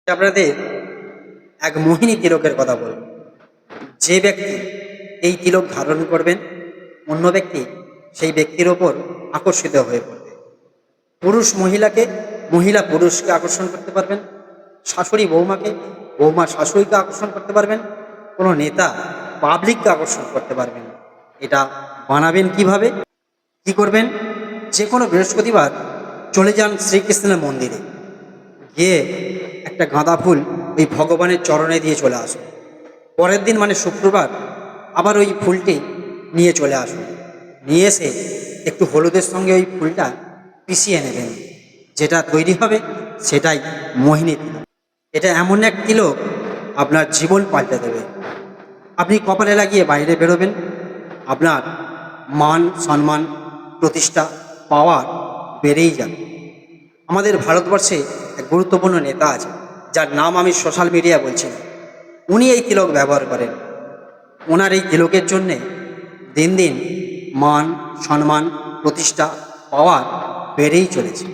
আপনাদের এক মোহিনী তিলকের কথা বলব। যে ব্যক্তি এই তিলক ধারণ করবেন, অন্য ব্যক্তি সেই ব্যক্তির ওপর আকর্ষিত হয়ে পড়বে। পুরুষ মহিলাকে, মহিলা পুরুষকে আকর্ষণ করতে পারবেন, শাশুড়ি বৌমাকে, বৌমা শাশুড়িকে আকর্ষণ করতে পারবেন, কোনো নেতা পাবলিককে আকর্ষণ করতে পারবেন। এটা বানাবেন কিভাবে, কি করবেন? যে কোনো বৃহস্পতিবার চলে যান শ্রীকৃষ্ণের মন্দিরে, গিয়ে একটা গাঁদা ফুল ওই ভগবানের চরণে দিয়ে চলে আসুন। পরের দিন মানে শুক্রবার আবার ওই ফুলটি নিয়ে চলে আসুন। নিয়ে এসে একটু হলুদের সঙ্গে ওই ফুলটা পিষিয়ে নেবেন। যেটা তৈরি হবে সেটাই মোহিনী তিলক। এটা এমন এক তিলক আপনার জীবন পাল্টে দেবে। আপনি কপালে লাগিয়ে বাইরে বেরোবেন, আপনার মান সম্মান প্রতিষ্ঠা পাওয়ার বেড়েই যাবে। আমাদের ভারতবর্ষে এক গুরুত্বপূর্ণ নেতা আছে, যার নাম আমি সোশ্যাল মিডিয়া বলছি না। উনি এই তিলক ব্যবহার করেন। ওনার এই তিলকের জন্যে দিন দিন মান সম্মান প্রতিষ্ঠা পাওয়ার বেড়েই চলেছে।